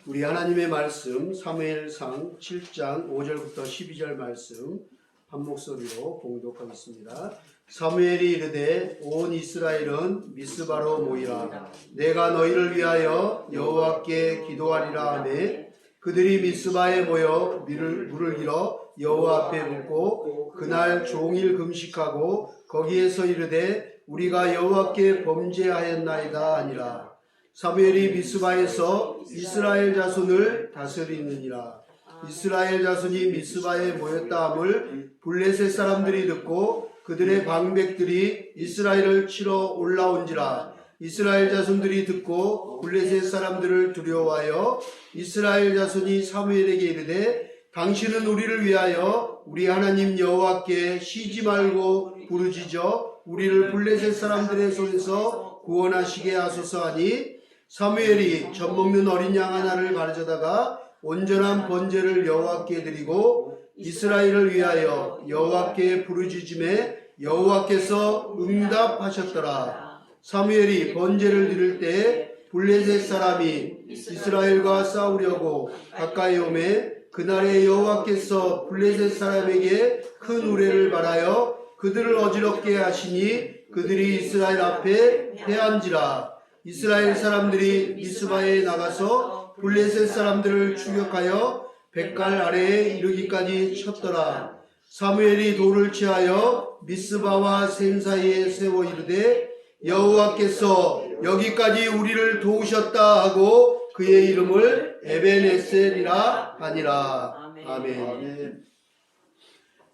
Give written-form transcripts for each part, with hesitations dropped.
우리 하나님의 말씀 사무엘상 7장 5절부터 12절 말씀 한 목소리로 봉독하겠습니다. 사무엘이 이르되 온 이스라엘은 미스바로 모이라. 내가 너희를 위하여 여호와께 기도하리라 하매 그들이 미스바에 모여 물을 길어 여호와 앞에 붓고 그날 종일 금식하고 거기에서 이르되 우리가 여호와께 범죄하였나이다 하니라. 사무엘이 미스바에서 이스라엘 자손을 다스리느니라. 이스라엘 자손이 미스바에 모였다 함을 블레셋 사람들이 듣고 그들의 방백들이 이스라엘을 치러 올라온지라. 이스라엘 자손들이 듣고 블레셋 사람들을 두려워하여 이스라엘 자손이 사무엘에게 이르되 당신은 우리를 위하여 우리 하나님 여호와께 쉬지 말고 부르짖어 우리를 블레셋 사람들의 손에서 구원하시게 하소서 하니 사무엘이 젖 먹는 어린 양 하나를 가져다가 온전한 번제를 여호와께 드리고 이스라엘을 위하여 여호와께 부르짖음에 여호와께서 응답하셨더라. 사무엘이 번제를 드릴 때 블레셋 사람이 이스라엘과 싸우려고 가까이 오매 그날에 여호와께서 블레셋 사람에게 큰 우레를 발하여 그들을 어지럽게 하시니 그들이 이스라엘 앞에 패한지라. 이스라엘 사람들이 미스바에 나가서 블레셋 사람들을 추격하여 백갈 아래에 이르기까지 쳤더라. 사무엘이 돌을 취하여 미스바와 샘 사이에 세워 이르되 여호와께서 여기까지 우리를 도우셨다 하고 그의 이름을 에벤에셀이라 하니라. 아멘.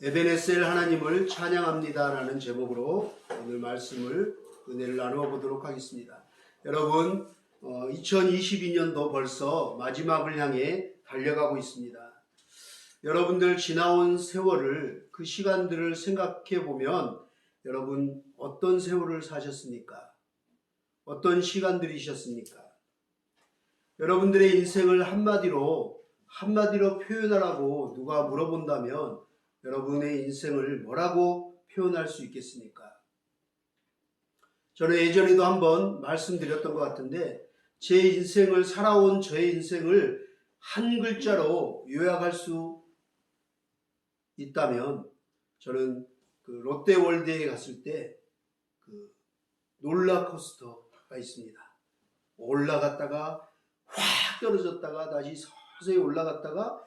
에벤에셀 하나님을 찬양합니다라는 제목으로 오늘 말씀을 은혜를 나누어 보도록 하겠습니다. 여러분 2022년도 벌써 마지막을 향해 달려가고 있습니다. 여러분들 지나온 세월을 그 시간들을 생각해 보면 여러분 어떤 세월을 사셨습니까? 어떤 시간들이셨습니까? 여러분들의 인생을 한마디로 표현하라고 누가 물어본다면 여러분의 인생을 뭐라고 표현할 수 있겠습니까? 저는 예전에도 한번 말씀드렸던 것 같은데 제 인생을 살아온 저의 인생을 한 글자로 요약할 수 있다면 저는 그 롯데월드에 갔을 때 그 롤러코스터가 있습니다. 올라갔다가 확 떨어졌다가 다시 서서히 올라갔다가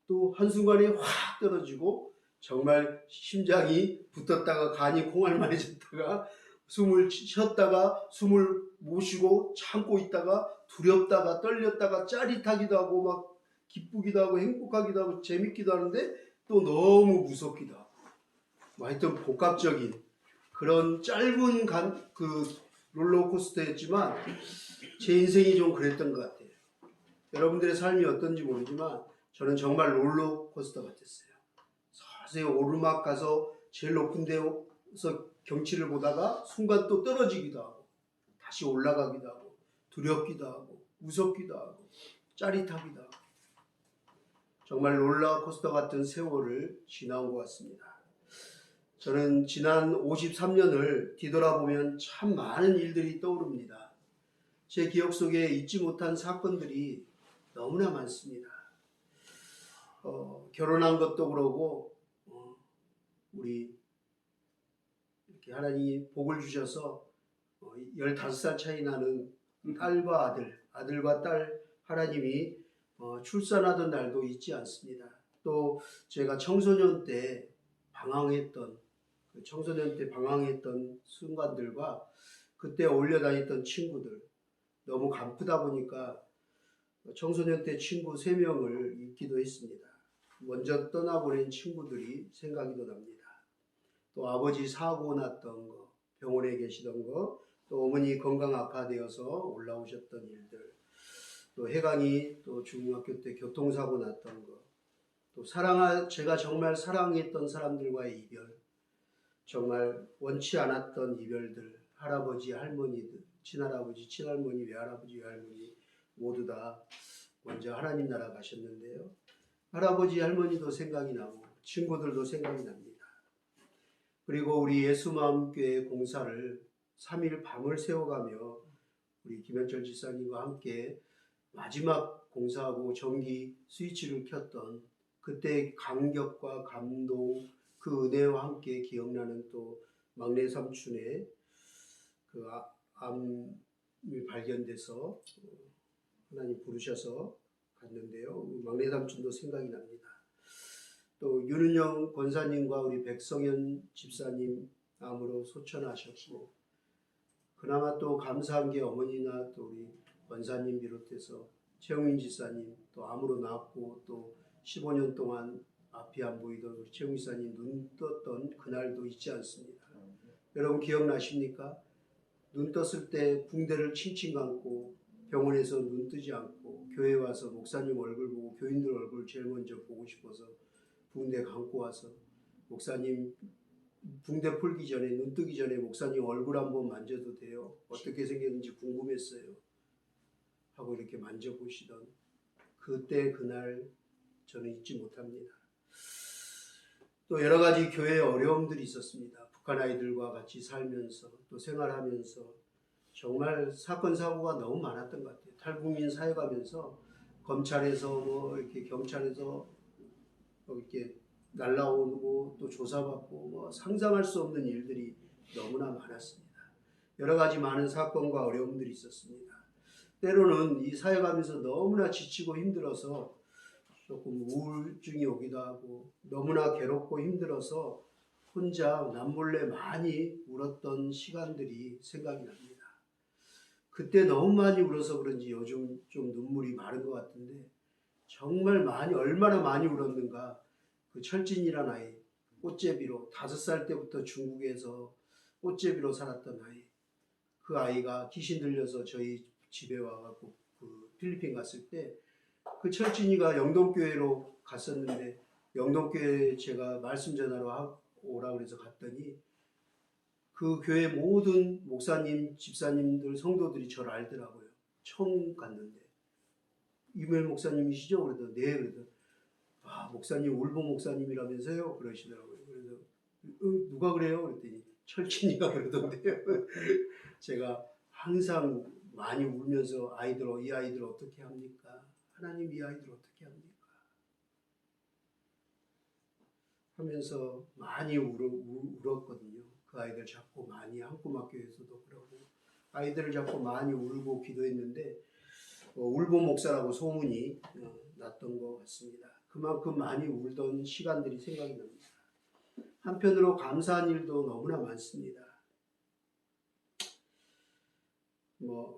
또 한순간에 확 떨어지고 정말 심장이 붙었다가 간이 콩알만해졌다가 숨을 쉬었다가 숨을 못 쉬고 참고 있다가 두렵다가 떨렸다가 짜릿하기도 하고 막 기쁘기도 하고 행복하기도 하고 재밌기도 하는데 또 너무 무섭기도 하고 하여튼 복합적인 그런 짧은 그 롤러코스터였지만 제 인생이 좀 그랬던 것 같아요. 여러분들의 삶이 어떤지 모르지만 저는 정말 롤러코스터 같았어요. 서서히 오르막 가서 제일 높은 데서 경치를 보다가 순간 또 떨어지기도 하고 다시 올라가기도 하고 두렵기도 하고 무섭기도 하고 짜릿하기도 하고 정말 롤러코스터 같은 세월을 지나온 것 같습니다. 저는 지난 53년을 뒤돌아보면 참 많은 일들이 떠오릅니다. 제 기억 속에 잊지 못한 사건들이 너무나 많습니다. 결혼한 것도 그러고 우리 이렇게 하나님이 복을 주셔서 15살 차이 나는 딸과 아들과 딸 하나님이 출산하던 날도 잊지 않습니다. 또 제가 청소년 때 방황했던 순간들과 그때 어울려 다녔던 친구들 너무 간프다 보니까 청소년 때 친구 3명을 잊기도 했습니다. 먼저 떠나보낸 친구들이 생각이 도 납니다. 또 아버지 사고 났던 거, 병원에 계시던 거, 또 어머니 건강 악화되어서 올라오셨던 일들, 또 해강이 또 중학교 때 교통사고 났던 거, 또 제가 정말 사랑했던 사람들과의 이별, 정말 원치 않았던 이별들, 할아버지, 할머니들, 친할아버지, 친할머니, 외할아버지, 외할머니 모두 다 먼저 하나님 나라 가셨는데요. 할아버지, 할머니도 생각이 나고 친구들도 생각이 납니다. 그리고 우리 예수마음교회 공사를 3일 밤을 새워가며 우리 김현철 지사님과 함께 마지막 공사하고 전기 스위치를 켰던 그때 감격과 감동, 그 은혜와 함께 기억나는 또 막내 삼촌의 그 암이 발견돼서 하나님 부르셔서 갔는데요. 막내 삼촌도 생각이 납니다. 또 윤은영 권사님과 우리 백성현 집사님 암으로 소천하셨고, 그나마 또 감사한 게 어머니나 또 우리 권사님 비롯해서 최영민 집사님 또 암으로 나았고, 또 15년 동안 앞이 안 보이던 우리 최영민 집사님 눈 떴던 그날도 잊지 않습니다. 여러분 기억나십니까? 눈 떴을 때 붕대를 칭칭 감고 병원에서 눈 뜨지 않고 교회 와서 목사님 얼굴 보고 교인들 얼굴 제일 먼저 보고 싶어서 붕대 감고 와서 목사님 붕대 풀기 전에, 눈 뜨기 전에 목사님 얼굴 한번 만져도 돼요? 어떻게 생겼는지 궁금했어요. 하고 이렇게 만져보시던 그때 그날 저는 잊지 못합니다. 또 여러 가지 교회에 어려움들이 있었습니다. 북한 아이들과 같이 살면서 또 생활하면서 정말 사건 사고가 너무 많았던 것 같아요. 탈북민 사역하면서 검찰에서 뭐 이렇게 경찰에서 이렇게 날라오고 또 조사받고 뭐 상상할 수 없는 일들이 너무나 많았습니다. 여러 가지 많은 사건과 어려움들이 있었습니다. 때로는 이 사역하면서 너무나 지치고 힘들어서 조금 우울증이 오기도 하고 너무나 괴롭고 힘들어서 혼자 남몰래 많이 울었던 시간들이 생각이 납니다. 그때 너무 많이 울어서 그런지 요즘 좀 눈물이 마른 것 같은데 정말 많이, 얼마나 많이 울었는가. 그 철진이란 아이, 꽃제비로 5살 때부터 중국에서 꽃제비로 살았던 아이, 그 아이가 귀신 들려서 저희 집에 와갖고 그 필리핀 갔을 때 그 철진이가 영동교회로 갔었는데 영동교회 제가 말씀 전하러 오라고 해서 갔더니 그 교회 모든 목사님, 집사님들, 성도들이 저를 알더라고요. 처음 갔는데 이무엘 목사님이시죠? 그래도 네. 그래도 아, 목사님 울보 목사님이라면서요? 그러시더라고요. 그래서 누가 그래요? 그랬더니 철진이가 그러던데요. 제가 항상 많이 울면서 이 아이들 어떻게 합니까? 하나님 이 아이들 어떻게 합니까? 하면서 많이 울었거든요. 그 아이들 잡고 많이 한국학교에서도 그러고 아이들을 잡고 많이 울고 기도했는데 울보 목사라고 소문이 났던 것 같습니다. 그만큼 많이 울던 시간들이 생각이 납니다. 한편으로 감사한 일도 너무나 많습니다.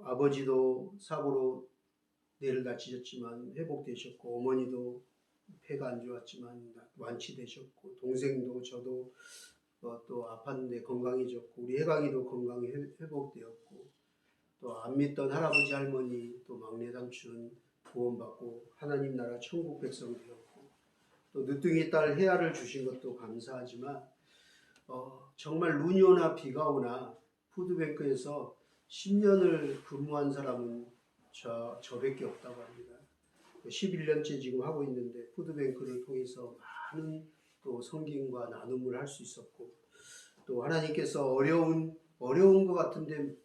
아버지도 사고로 뇌를 다치셨지만 회복되셨고, 어머니도 폐가 안 좋았지만 완치되셨고, 동생도 저도 또 아팠는데 건강해졌고, 우리 해강이도 건강히 회복되었고, 또 안 믿던 할아버지 할머니 또 막내 삼촌 구원받고 하나님 나라 천국 백성 되었고, 또 늦둥이 딸 혜아를 주신 것도 감사하지만 정말 눈이 오나 비가 오나 푸드뱅크에서 10년을 근무한 사람은 저밖에 없다고 합니다. 11년째 지금 하고 있는데 푸드뱅크를 통해서 많은 또 섬김과 나눔을 할 수 있었고, 또 하나님께서 어려운 것 같은데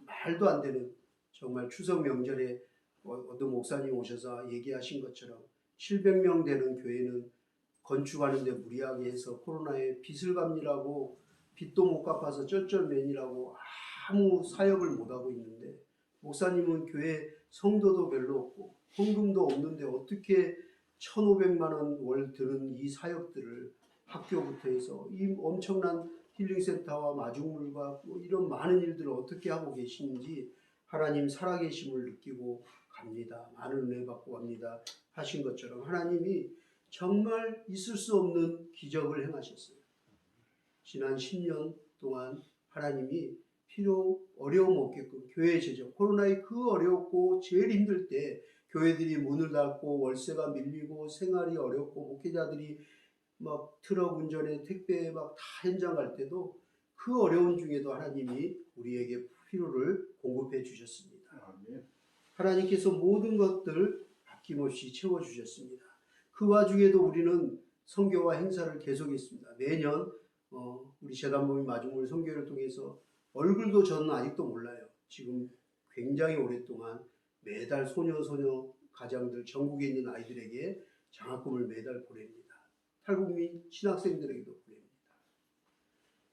말도 안 되는, 정말 추석 명절에 어떤 목사님 오셔서 얘기하신 것처럼 700명 되는 교회는 건축하는데 무리하게 해서 코로나에 빚을 갚느라고 빚도 못 갚아서 쩔쩔맨이라고 아무 사역을 못하고 있는데, 목사님은 교회 성도도 별로 없고 헌금도 없는데 어떻게 1,500만 원 월 드는 이 사역들을 학교부터 해서 이 엄청난 힐링센터와 마중물과 이런 많은 일들을 어떻게 하고 계시는지 하나님 살아계심을 느끼고 갑니다. 많은 은혜 받고 갑니다. 하신 것처럼 하나님이 정말 있을 수 없는 기적을 행하셨어요. 지난 10년 동안 하나님이 어려움 없게끔 교회 제정, 코로나에 그 어렵고 제일 힘들 때 교회들이 문을 닫고 월세가 밀리고 생활이 어렵고 목회자들이 막 트럭 운전에 택배에 막 다 현장 갈 때도 그 어려운 중에도 하나님이 우리에게 필요를 공급해 주셨습니다. 아멘. 하나님께서 모든 것들 아낌없이 채워주셨습니다. 그 와중에도 우리는 선교와 행사를 계속했습니다. 매년 우리 재단모임 마중물 선교를 통해서 얼굴도 저는 아직도 몰라요. 지금 굉장히 오랫동안 매달 소녀 가장들 전국에 있는 아이들에게 장학금을 매달 보냅니다. 탈북민 신학생들에게도 보냅니다.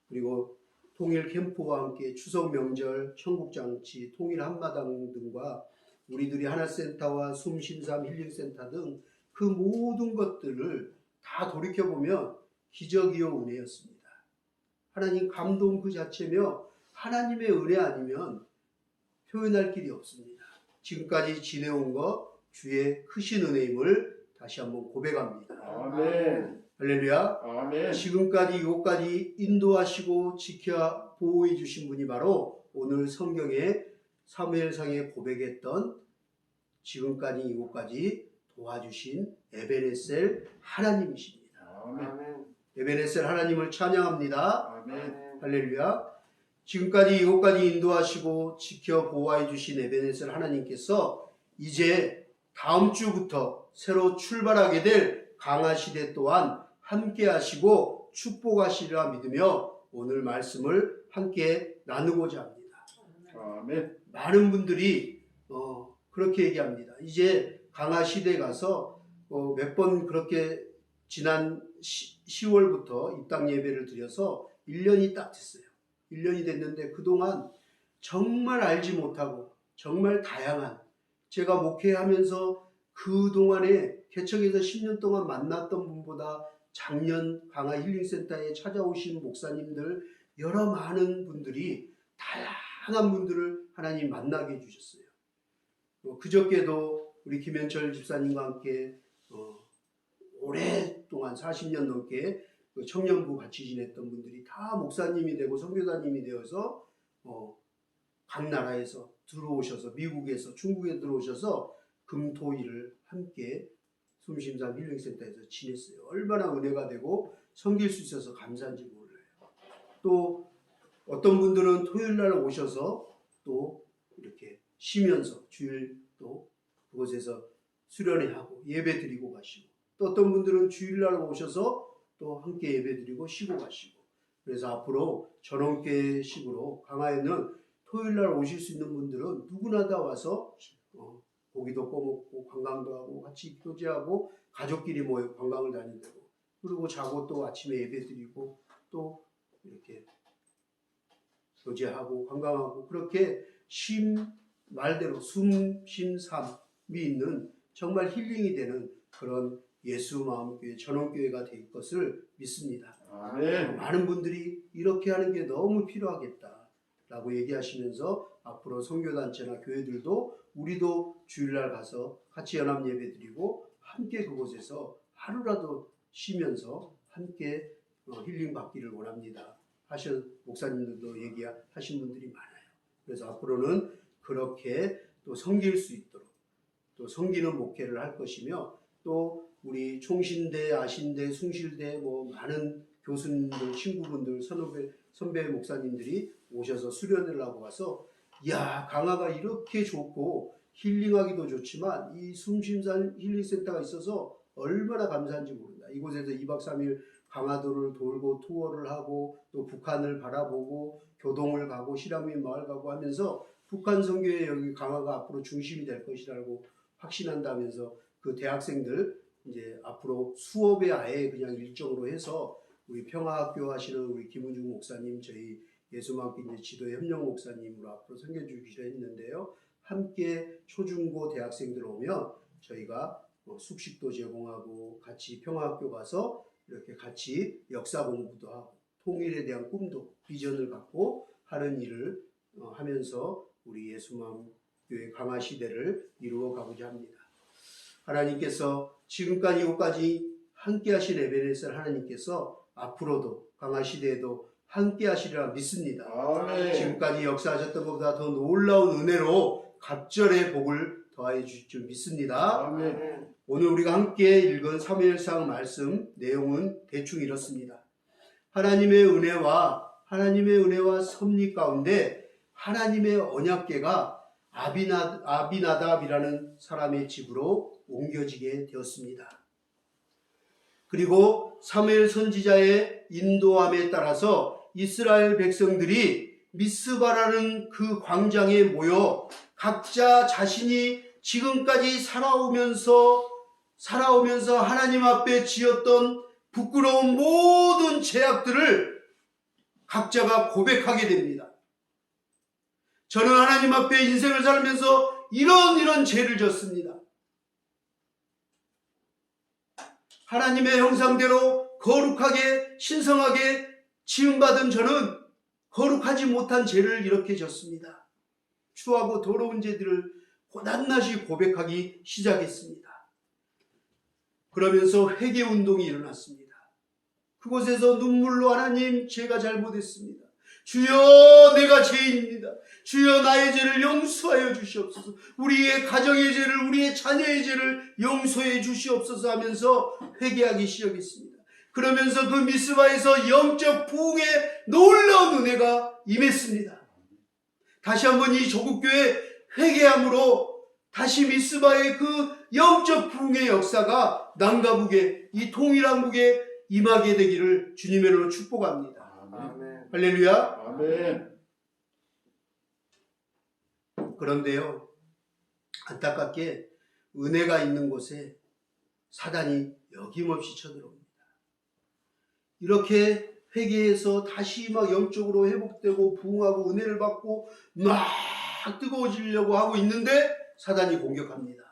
그리고 통일 캠프와 함께 추석 명절, 천국잔치, 통일 한마당 등과 우리들이 하나센터와 숨심삼 힐링센터 등 그 모든 것들을 다 돌이켜보면 기적이요 은혜였습니다. 하나님 감동 그 자체며 하나님의 은혜 아니면 표현할 길이 없습니다. 지금까지 지내온 것 주의 크신 은혜임을 다시 한번 고백합니다. 아멘. 할렐루야. 아멘. 지금까지 이곳까지 인도하시고 지켜 보호해 주신 분이 바로 오늘 성경에 사무엘상에 고백했던 지금까지 이곳까지 도와주신 에베네셀 하나님이십니다. 아멘. 에베네셀 하나님을 찬양합니다. 아멘. 할렐루야. 지금까지 이곳까지 인도하시고 지켜 보호해 주신 에베네셀 하나님께서 이제 다음 주부터 새로 출발하게 될 강화시대 또한 함께 하시고 축복하시리라 믿으며 오늘 말씀을 함께 나누고자 합니다. 아멘. 많은 분들이 그렇게 얘기합니다. 이제 강화시대에 가서 몇 번 그렇게 지난 10월부터 입당 예배를 드려서 1년이 딱 됐어요. 1년이 됐는데 그동안 정말 알지 못하고 정말 다양한 제가 목회하면서 그동안에 개척에서 10년 동안 만났던 분보다 작년 강화 힐링센터에 찾아오신 목사님들 여러 많은 분들이 다양한 분들을 하나님 만나게 해주셨어요. 그저께도 우리 김현철 집사님과 함께 오랫동안 40년 넘게 청년부 같이 지냈던 분들이 다 목사님이 되고 선교사님이 되어서 각 나라에서 들어오셔서 미국에서 중국에 들어오셔서 금토일을 함께 숨심삼 힐링센터에서 지냈어요. 얼마나 은혜가 되고 섬길 수 있어서 감사한지 몰라요. 또 어떤 분들은 토요일날 오셔서 또 이렇게 쉬면서 주일 또 그곳에서 수련회하고 예배 드리고 가시고 또 어떤 분들은 주일날 오셔서 또 함께 예배 드리고 쉬고 가시고 그래서 앞으로 전원교회식으로 강화에는 토요일날 오실 수 있는 분들은 누구나 다 와서 고기도 꺼먹고 관광도 하고 같이 교제하고 가족끼리 모여 관광을 다닌다고 그리고 자고 또 아침에 예배 드리고 또 이렇게 교제하고 관광하고 그렇게 말대로 숨심삼이 있는 정말 힐링이 되는 그런 예수마음교회 전원교회가 될 것을 믿습니다. 아멘. 많은 분들이 이렇게 하는 게 너무 필요하겠다라고 얘기하시면서 앞으로 선교단체나 교회들도 우리도 주일날 가서 같이 연합 예배 드리고 함께 그곳에서 하루라도 쉬면서 함께 힐링 받기를 원합니다. 목사님들도 얘기하신 분들이 많아요. 그래서 앞으로는 그렇게 또 섬길 수 있도록 또 섬기는 목회를 할 것이며 또 우리 총신대, 아신대, 숭실대 많은 교수님들, 친구분들, 선배 목사님들이 오셔서 수련을 하고 와서 이야 강화가 이렇게 좋고 힐링하기도 좋지만 이 숨심삼 힐링센터가 있어서 얼마나 감사한지 모른다. 이곳에서 2박 3일 강화도를 돌고 투어를 하고 또 북한을 바라보고 교동을 가고 시라민 마을 가고 하면서 북한 선교에 여기 강화가 앞으로 중심이 될 것이라고 확신한다면서 그 대학생들 이제 앞으로 수업에 아예 그냥 일정으로 해서 우리 평화학교 하시는 우리 김은중 목사님 저희 예수만교 이제 지도 협력 목사님으로 앞으로 섬겨주기로 했는데요. 함께 초중고 대학생들 오면 저희가 숙식도 제공하고 같이 평화학교 가서 이렇게 같이 역사 공부도 하고 통일에 대한 꿈도 비전을 갖고 하는 일을 하면서 우리 예수마음교회 강화 시대를 이루어 가고자 합니다. 하나님께서 지금까지 이곳까지 함께 하신 에베네셀 하나님께서 앞으로도 강화 시대에도 함께 하시리라 믿습니다. 아멘. 지금까지 역사하셨던 것보다 더 놀라운 은혜로 갑절의 복을 더하여 주실 줄 믿습니다. 아멘. 오늘 우리가 함께 읽은 사무엘상 말씀 내용은 대충 이렇습니다. 하나님의 은혜와 섭리 가운데 하나님의 언약궤가 아비나답이라는 사람의 집으로 옮겨지게 되었습니다. 그리고 사무엘 선지자의 인도함에 따라서 이스라엘 백성들이 미스바라는 그 광장에 모여 각자 자신이 지금까지 살아오면서 하나님 앞에 지었던 부끄러운 모든 죄악들을 각자가 고백하게 됩니다. 저는 하나님 앞에 인생을 살면서 이런 죄를 졌습니다. 하나님의 형상대로 거룩하게 신성하게 지음받은 저는 거룩하지 못한 죄를 이렇게 졌습니다. 추하고 더러운 죄들을 낱낱이 고백하기 시작했습니다. 그러면서 회개운동이 일어났습니다. 그곳에서 눈물로 하나님 제가 잘못했습니다. 주여 내가 죄인입니다. 주여 나의 죄를 용서하여 주시옵소서. 우리의 가정의 죄를 우리의 자녀의 죄를 용서해 주시옵소서 하면서 회개하기 시작했습니다. 그러면서 그 미스바에서 영적 부흥의 놀라운 은혜가 임했습니다. 다시 한번 이 조국교회 회개함으로 다시 미스바의 그 영적 부흥의 역사가 남과 북에 이 통일한국에 임하게 되기를 주님의 이름으로 축복합니다. 아멘. 할렐루야. 아멘. 그런데요, 안타깝게 은혜가 있는 곳에 사단이 여김없이 쳐들어옵니다. 이렇게 회개해서 다시 막 영적으로 회복되고 부흥하고 은혜를 받고 막 뜨거워지려고 하고 있는데 사단이 공격합니다.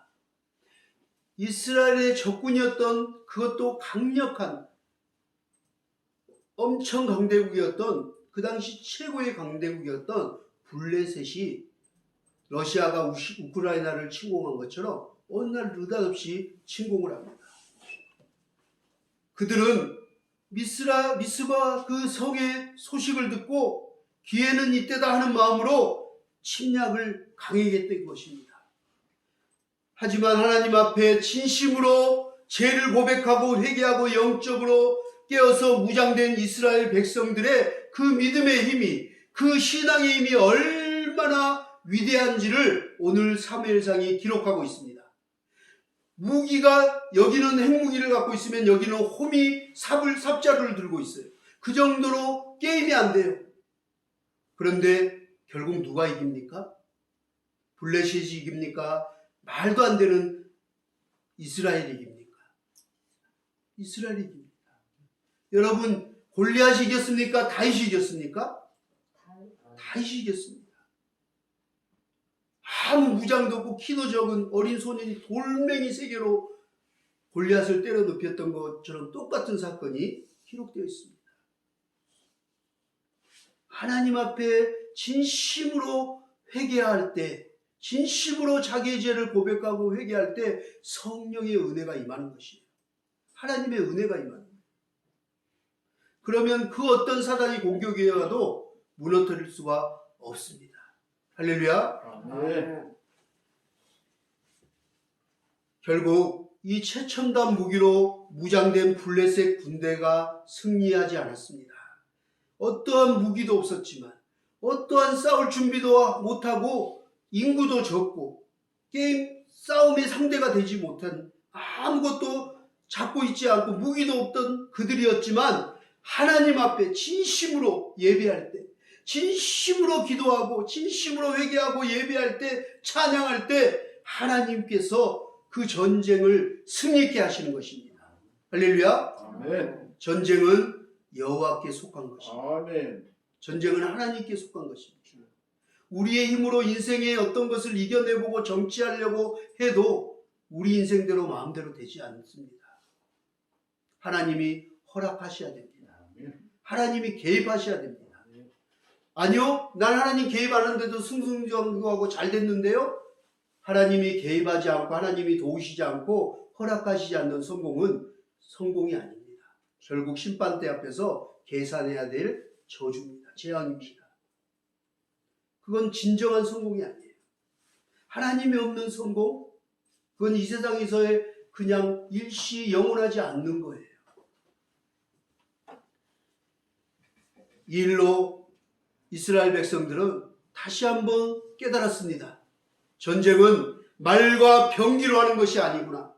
이스라엘의 적군이었던 그것도 강력한 엄청 강대국이었던 그 당시 최고의 강대국이었던 블레셋이 러시아가 우크라이나를 침공한 것처럼 어느 날 느닷없이 침공을 합니다. 그들은 미스바 그 성의 소식을 듣고 기회는 이때다 하는 마음으로 침략을 강행했던 것입니다. 하지만 하나님 앞에 진심으로 죄를 고백하고 회개하고 영적으로 깨어서 무장된 이스라엘 백성들의 그 믿음의 힘이, 그 신앙의 힘이 얼마나 위대한지를 오늘 사무엘상이 기록하고 있습니다. 무기가 여기는 핵무기를 갖고 있으면 여기는 홈이 삽자루를 들고 있어요. 그 정도로 게임이 안 돼요. 그런데 결국 누가 이깁니까? 블레셋이 이깁니까? 말도 안 되는 이스라엘이 이깁니까? 이스라엘이 이깁니다. 여러분, 골리앗이 이겼습니까? 다윗이 이겼습니까? 다윗이 이겼습니다. 아무 무장도 없고 키도 적은 어린 소년이 돌멩이 3개로 골리앗을 때려 눕혔던 것처럼 똑같은 사건이 기록되어 있습니다. 하나님 앞에 진심으로 회개할 때, 진심으로 자기의 죄를 고백하고 회개할 때 성령의 은혜가 임하는 것이에요. 하나님의 은혜가 임하는 거예요. 그러면 그 어떤 사단이 공격해 와도 무너뜨릴 수가 없습니다. 할렐루야. 아멘. 결국 이 최첨단 무기로 무장된 블레셋 군대가 승리하지 않았습니다. 어떠한 무기도 없었지만, 어떠한 싸울 준비도 못하고 인구도 적고 게임 싸움의 상대가 되지 못한, 아무것도 잡고 있지 않고 무기도 없던 그들이었지만 하나님 앞에 진심으로 예배할 때, 진심으로 기도하고 진심으로 회개하고 예배할 때, 찬양할 때 하나님께서 그 전쟁을 승리케 하시는 것입니다. 할렐루야. 아멘. 전쟁은 여호와께 속한 것입니다. 아멘. 전쟁은 하나님께 속한 것입니다. 우리의 힘으로 인생의 어떤 것을 이겨내보고 정치하려고 해도 우리 인생대로 마음대로 되지 않습니다. 하나님이 허락하셔야 됩니다. 하나님이 개입하셔야 됩니다. 아니요, 난 하나님 개입 안 하는데도 승승장구하고 잘 됐는데요. 하나님이 개입하지 않고 하나님이 도우시지 않고 허락하시지 않는 성공은 성공이 아닙니다. 결국 심판대 앞에서 계산해야 될 저주입니다. 재앙입니다. 그건 진정한 성공이 아니에요. 하나님이 없는 성공, 그건 이 세상에서의 그냥 일시 영원하지 않는 거예요. 이 일로 이스라엘 백성들은 다시 한번 깨달았습니다. 전쟁은 말과 병기로 하는 것이 아니구나.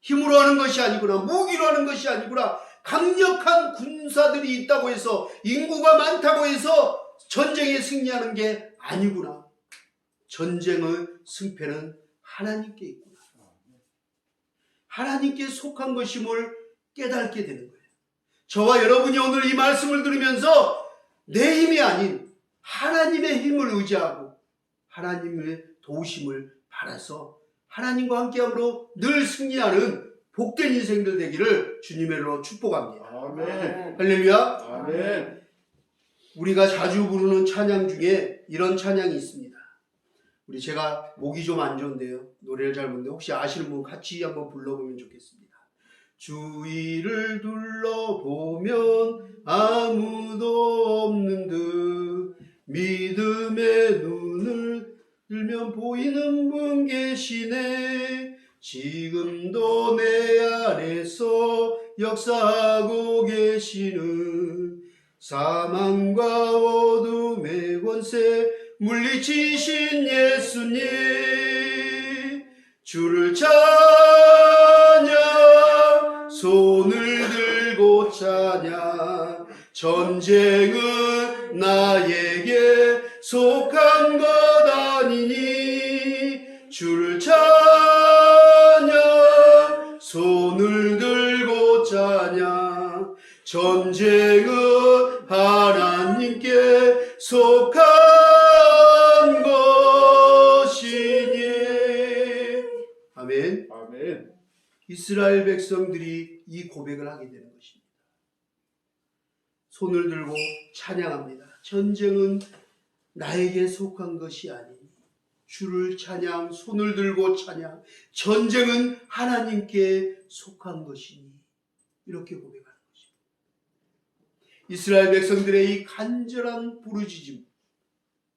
힘으로 하는 것이 아니구나. 무기로 하는 것이 아니구나. 강력한 군사들이 있다고 해서, 인구가 많다고 해서 전쟁에 승리하는 게 아니구나. 전쟁의 승패는 하나님께 있구나. 하나님께 속한 것임을 깨닫게 되는 거예요. 저와 여러분이 오늘 이 말씀을 들으면서 내 힘이 아닌 하나님의 힘을 의지하고 하나님의 도우심을 받아서 하나님과 함께함으로 늘 승리하는 복된 인생들 되기를 주님의 이름으로 축복합니다. 아멘. 할렐루야. 아멘. 우리가 자주 부르는 찬양 중에 이런 찬양이 있습니다. 제가 목이 좀 안 좋은데요. 노래를 잘 모르는데 혹시 아시는 분 같이 한번 불러보면 좋겠습니다. 주위를 둘러보면 아무도 없는 듯 믿음의 눈을 들면 보이는 분 계시네. 지금도 내 안에서 역사하고 계시는 사망과 어둠의 권세 물리치신 예수님, 주를 찬양, 손을 들고 찬양. 전쟁은 나에게 속한 것 아니니 주를 찬양, 손을 들고 찬양. 전쟁은 하나님께 속한 것이니. 아멘. 아멘. 이스라엘 백성들이 이 고백을 하게 되는 것입니다. 손을 들고 찬양합니다. 전쟁은 나에게 속한 것이 아니니 주를 찬양, 손을 들고 찬양. 전쟁은 하나님께 속한 것이니 이렇게 고백하는 것입니다. 이스라엘 백성들의 이 간절한 부르짖음,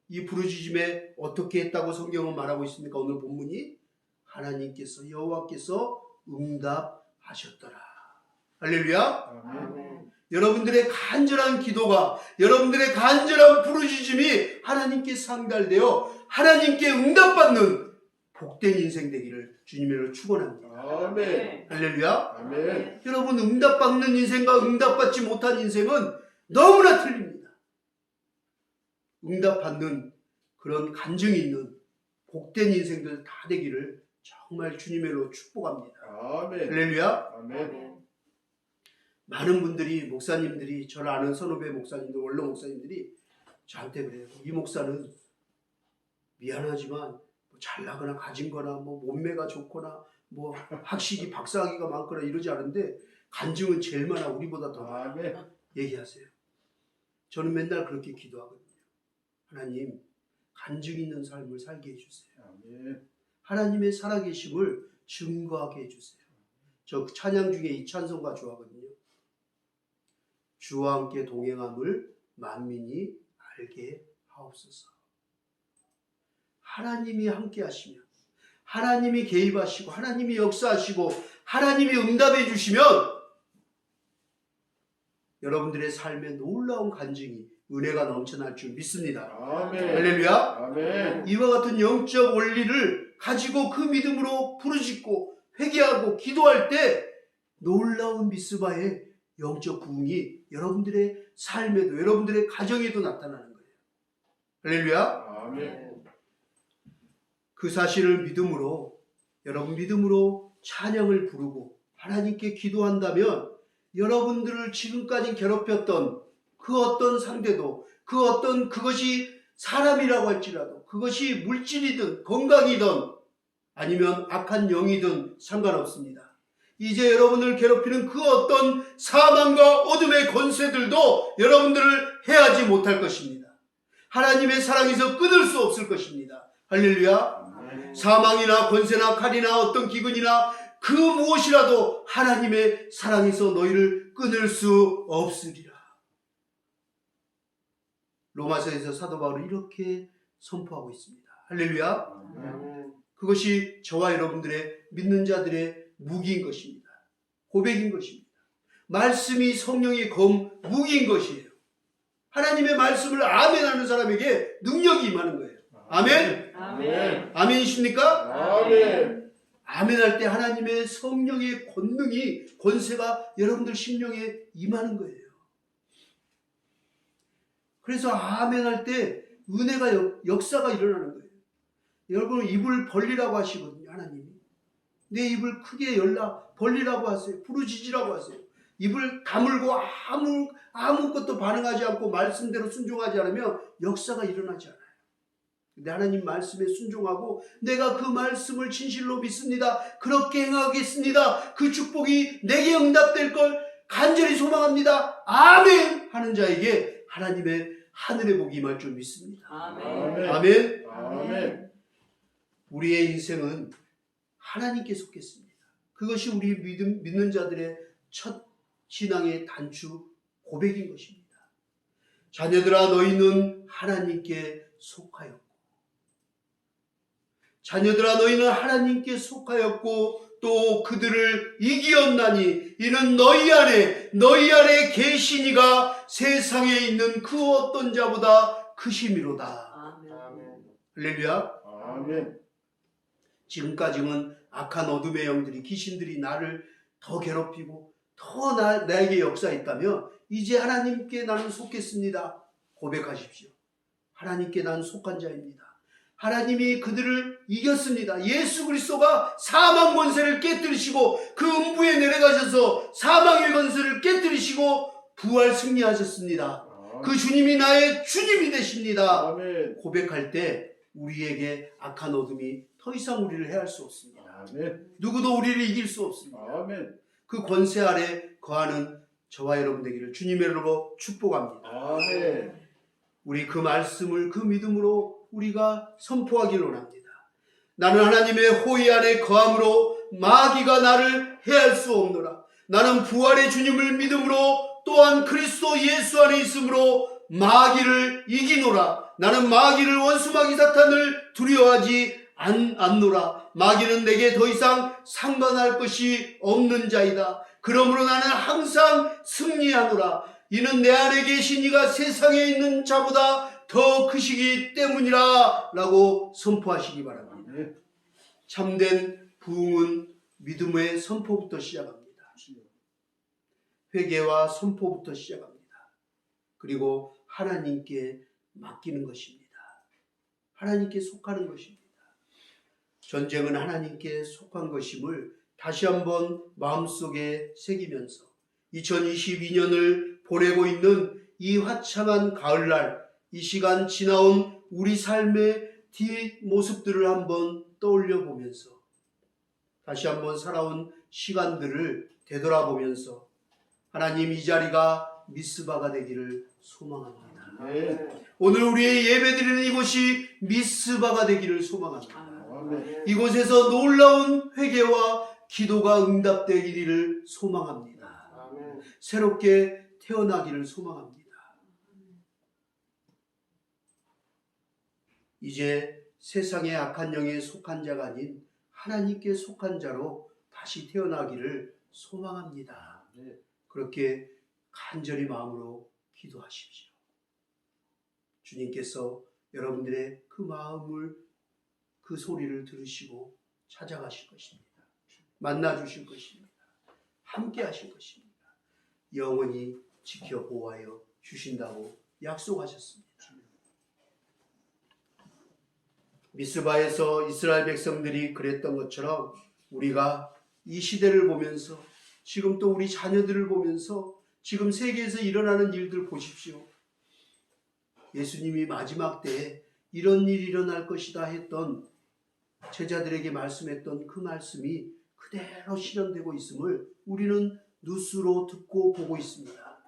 이 부르짖음에 어떻게 했다고 성경은 말하고 있습니까? 오늘 본문이 하나님께서, 여호와께서 응답하셨더라. 할렐루야. 아멘. 여러분들의 간절한 기도가, 여러분들의 간절한 부르짖음이 하나님께 상달되어 하나님께 응답받는 복된 인생 되기를 주님으로 축원합니다. 아멘. 할렐루야. 아멘. 여러분, 응답받는 인생과 응답받지 못한 인생은 너무나 틀립니다. 응답받는 그런 간증이 있는 복된 인생들 다 되기를 정말 주님으로 축복합니다. 아멘. 할렐루야. 아멘. 많은 분들이, 목사님들이, 저를 아는 선후배 목사님들, 원로 목사님들이 저한테 그래요. 이 목사는 미안하지만 뭐 잘나거나 가진 거나 뭐 몸매가 좋거나 뭐 학식이 박사학위가 많거나 이러지 않은데 간증은 제일 많아, 우리보다 더 많아. 아멘. 얘기하세요. 저는 맨날 그렇게 기도하거든요. 하나님, 간증 있는 삶을 살게 해주세요. 아멘. 하나님의 살아계심을 증거하게 해주세요. 저 찬양 중에 이 찬송가 좋아하거든요. 주와 함께 동행함을 만민이 알게 하옵소서. 하나님이 함께 하시면, 하나님이 개입하시고, 하나님이 역사하시고, 하나님이 응답해 주시면 여러분들의 삶에 놀라운 간증이, 은혜가 넘쳐날 줄 믿습니다. 아멘. 할렐루야. 아멘. 이와 같은 영적 원리를 가지고 그 믿음으로 부르짖고 회개하고 기도할 때 놀라운 미스바의 영적 부흥이 여러분들의 삶에도, 여러분들의 가정에도 나타나는 거예요. 할렐루야. 아멘. 그 사실을 믿음으로, 여러분 믿음으로 찬양을 부르고 하나님께 기도한다면 여러분들을 지금까지 괴롭혔던 그 어떤 상대도, 그 어떤 그것이 사람이라고 할지라도, 그것이 물질이든 건강이든 아니면 악한 영이든 상관없습니다. 이제 여러분을 괴롭히는 그 어떤 사망과 어둠의 권세들도 여러분들을 해하지 못할 것입니다. 하나님의 사랑에서 끊을 수 없을 것입니다. 할렐루야. 아멘. 사망이나 권세나 칼이나 어떤 기근이나 그 무엇이라도 하나님의 사랑에서 너희를 끊을 수 없으리라. 로마서에서 사도 바울은 이렇게 선포하고 있습니다. 할렐루야. 아멘. 그것이 저와 여러분들의 믿는 자들의 무기인 것입니다. 고백인 것입니다. 말씀이 성령의 무기인 것이에요. 하나님의 말씀을 아멘하는 사람에게 능력이 임하는 거예요. 아멘? 아멘. 아멘이십니까? 아멘. 아멘할 때 하나님의 성령의 권능이, 권세가 여러분들 심령에 임하는 거예요. 그래서 아멘할 때 은혜가, 역사가 일어나는 거예요. 여러분 입을 벌리라고 하시거든요. 하나님이. 내 입을 크게 벌리라고 하세요. 부르짖으라고 하세요. 입을 다물고 아무것도 반응하지 않고 말씀대로 순종하지 않으면 역사가 일어나지 않아요. 근데 하나님 말씀에 순종하고 내가 그 말씀을 진실로 믿습니다. 그렇게 행하겠습니다. 그 축복이 내게 응답될 걸 간절히 소망합니다. 아멘! 하는 자에게 하나님의 하늘의 복이 임할 줄 믿습니다. 아멘. 아멘! 아멘. 우리의 인생은 하나님께 속했습니다. 그것이 우리 믿는 자들의 첫 신앙의 단추 고백인 것입니다. 자녀들아 너희는 하나님께 속하였고 또 그들을 이기었나니 이는 너희 안에 계시니가 세상에 있는 그 어떤 자보다 크심이로다. 아멘. 할렐루야. 아멘. 지금까지는 악한 어둠의 영들이 귀신들이 나를 더 괴롭히고 더 나에게 역사했다며 이제 하나님께 나는 속했습니다. 고백하십시오. 하나님께 나는 속한 자입니다. 하나님이 그들을 이겼습니다. 예수 그리스도가 사망 권세를 깨뜨리시고 그 음부에 내려가셔서 사망의 권세를 깨뜨리시고 부활 승리하셨습니다. 그 주님이 나의 주님이 되십니다. 아멘. 고백할 때 우리에게 악한 어둠이 더 이상 우리를 해할 수 없습니다. 아멘. 누구도 우리를 이길 수 없습니다. 아멘. 그 권세 아래 거하는 저와 여러분 되기를 주님의 이름으로 축복합니다. 아멘. 우리 그 말씀을 그 믿음으로 우리가 선포하기를 원합니다. 나는 하나님의 호의 안에 거함으로 마귀가 나를 해할 수 없노라. 나는 부활의 주님을 믿음으로 또한 그리스도 예수 안에 있으므로 마귀를 이기노라. 나는 마귀를 원수 마귀 사탄을 두려워하지 않노라. 마귀는 내게 더 이상 상관할 것이 없는 자이다. 그러므로 나는 항상 승리하노라. 이는 내 안에 계신 이가 세상에 있는 자보다 더 크시기 때문이라 라고 선포하시기 바랍니다. 참된 부흥은 믿음의 선포부터 시작합니다. 회개와 선포부터 시작합니다. 그리고 하나님께 맡기는 것입니다. 하나님께 속하는 것입니다. 전쟁은 하나님께 속한 것임을 다시 한번 마음속에 새기면서 2022년을 보내고 있는 이 화창한 가을날, 이 시간 지나온 우리 삶의 뒷모습들을 한번 떠올려 보면서 다시 한번 살아온 시간들을 되돌아보면서 하나님 이 자리가 미스바가 되기를 소망합니다. 아멘. 오늘 우리의 예배드리는 이곳이 미스바가 되기를 소망합니다. 아멘. 이곳에서 놀라운 회개와 기도가 응답되기를 소망합니다. 아멘. 새롭게 태어나기를 소망합니다. 이제 세상의 악한 영에 속한 자가 아닌 하나님께 속한 자로 다시 태어나기를 소망합니다. 그렇게 간절히 마음으로 기도하십시오. 주님께서 여러분들의 그 마음을, 그 소리를 들으시고 찾아가실 것입니다. 만나주실 것입니다. 함께 하실 것입니다. 영원히 지켜 보호하여 주신다고 약속하셨습니다. 미스바에서 이스라엘 백성들이 그랬던 것처럼 우리가 이 시대를 보면서 지금 또 우리 자녀들을 보면서 지금 세계에서 일어나는 일들 보십시오. 예수님이 마지막 때에 이런 일이 일어날 것이다 했던 제자들에게 말씀했던 그 말씀이 그대로 실현되고 있음을 우리는 뉴스로 듣고 보고 있습니다.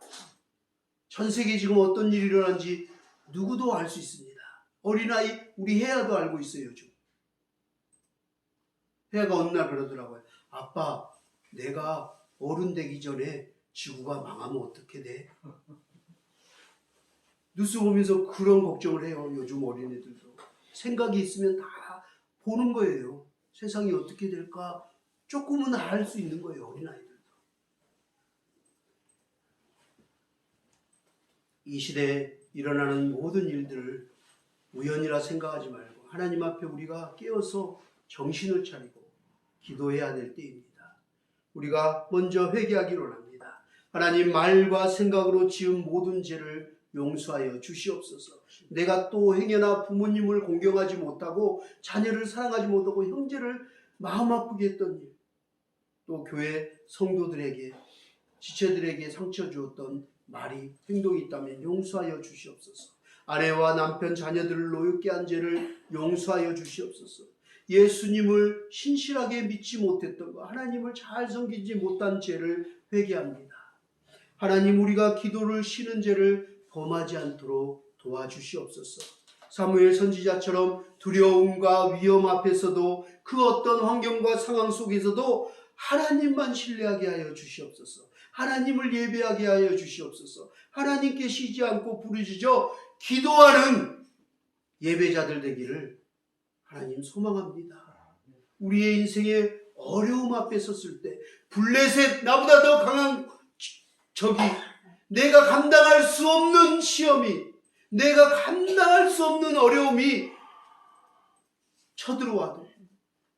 전 세계에 지금 어떤 일이 일어난지 누구도 알 수 있습니다. 어린아이 우리 혜야도 알고 있어요. 요즘 혜야가 어느 날 그러더라고요. 아빠, 내가 어른 되기 전에 지구가 망하면 어떻게 돼? 뉴스 보면서 그런 걱정을 해요. 요즘 어린애들도 생각이 있으면 다 보는 거예요. 세상이 어떻게 될까 조금은 알 수 있는 거예요. 어린아이들도. 이 시대에 일어나는 모든 일들을 우연이라 생각하지 말고 하나님 앞에 우리가 깨어서 정신을 차리고 기도해야 될 때입니다. 우리가 먼저 회개하기를 원합니다. 하나님, 말과 생각으로 지은 모든 죄를 용서하여 주시옵소서. 내가 또 행여나 부모님을 공경하지 못하고 자녀를 사랑하지 못하고 형제를 마음 아프게 했던 일, 또 교회 성도들에게, 지체들에게 상처 주었던 말이, 행동이 있다면 용서하여 주시옵소서. 아내와 남편, 자녀들을 노엽게 한 죄를 용서하여 주시옵소서. 예수님을 신실하게 믿지 못했던 것, 하나님을 잘 섬기지 못한 죄를 회개합니다. 하나님, 우리가 기도를 쉬는 죄를 범하지 않도록 도와주시옵소서. 사무엘 선지자처럼 두려움과 위험 앞에서도, 그 어떤 환경과 상황 속에서도 하나님만 신뢰하게 하여 주시옵소서. 하나님을 예배하게 하여 주시옵소서. 하나님께 쉬지 않고 부르짖어 기도하는 예배자들 되기를 하나님 소망합니다. 우리의 인생의 어려움 앞에 섰을 때, 블레셋, 나보다 더 강한 적이, 내가 감당할 수 없는 시험이, 내가 감당할 수 없는 어려움이 쳐들어와도,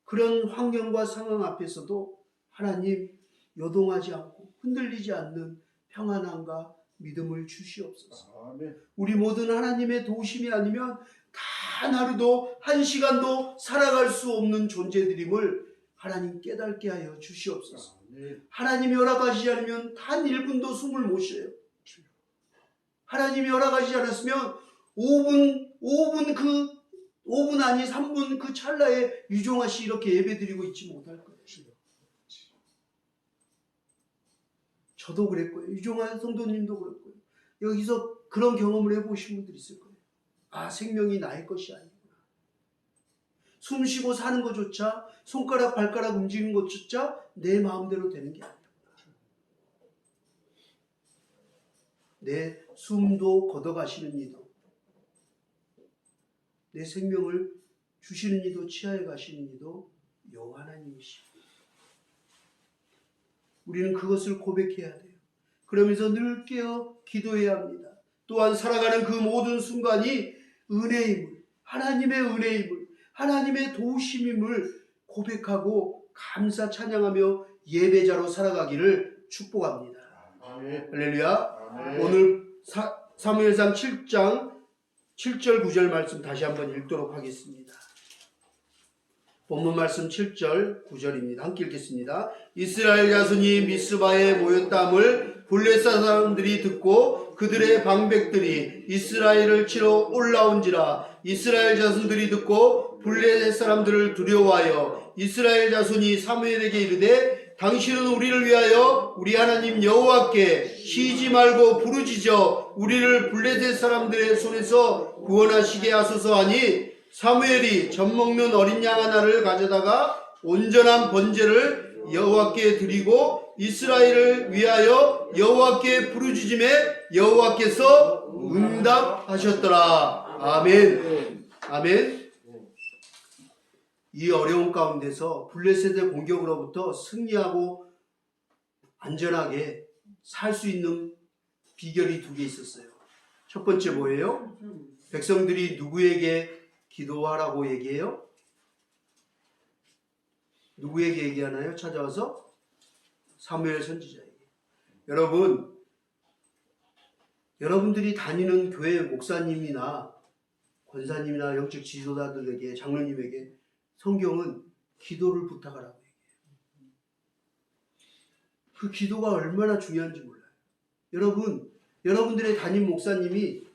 그런 환경과 상황 앞에서도 하나님 요동하지 않고 흔들리지 않는 평안함과 믿음을 주시옵소서. 아멘. 우리 모든 하나님의 도우심이 아니면 단 하루도 한 시간도 살아갈 수 없는 존재들임을 하나님 깨닫게 하여 주시옵소서. 아멘. 하나님이 허락하시지 않으면 단 1분도 숨을 못 쉬어요. 하나님이 허락하시지 않았으면 5분 아니 3분 그 찰나에 유종하시 이렇게 예배드리고 있지 못할 거예요. 저도 그랬고요. 유종한 성도님도 그랬고요. 여기서 그런 경험을 해보신 분들이 있을 거예요. 아, 생명이 나의 것이 아니구나. 숨 쉬고 사는 것조차, 손가락 발가락 움직이는 것조차 내 마음대로 되는 게 아니구나. 내 숨도 걷어가시는 이도, 내 생명을 주시는 이도, 취하여 가시는 이도 여호와 하나님이시고, 우리는 그것을 고백해야 돼요. 그러면서 늘 깨어 기도해야 합니다. 또한 살아가는 그 모든 순간이 은혜임을, 하나님의 은혜임을, 하나님의 도우심임을 고백하고 감사 찬양하며 예배자로 살아가기를 축복합니다. 아멘. 할렐루야. 아멘. 오늘 사무엘상 7장 7절 9절 말씀 다시 한번 읽도록 하겠습니다. 본문 말씀 7절 9절입니다. 함께 읽겠습니다. 이스라엘 자손이 미스바에 모였다함을 블레셋 사람들이 듣고 그들의 방백들이 이스라엘을 치러 올라온지라. 이스라엘 자손들이 듣고 블레셋 사람들을 두려워하여 이스라엘 자손이 사무엘에게 이르되 당신은 우리를 위하여 우리 하나님 여호와께 쉬지 말고 부르짖어 우리를 블레셋 사람들의 손에서 구원하시게 하소서 하니, 사무엘이 젖먹는 어린 양 하나를 가져다가 온전한 번제를 여호와께 드리고 이스라엘을 위하여 여호와께 부르짖음에 여호와께서 응답하셨더라. 아멘. 아멘. 이 어려운 가운데서 블레셋의 공격으로부터 승리하고 안전하게 살 수 있는 비결이 두 개 있었어요. 첫 번째 뭐예요? 백성들이 누구에게 기도하라고 얘기해요? 누구에게 얘기하나요? 찾아와서 사무엘 선지자에게. 여러분들이 다니는 교회 목사님이나 권사님이나 영적 지도자들에게, 장로님에게 성경은 기도를 부탁하라고 얘기해요. 그 기도가 얼마나 중요한지 몰라요. 여러분들의 담임 목사님이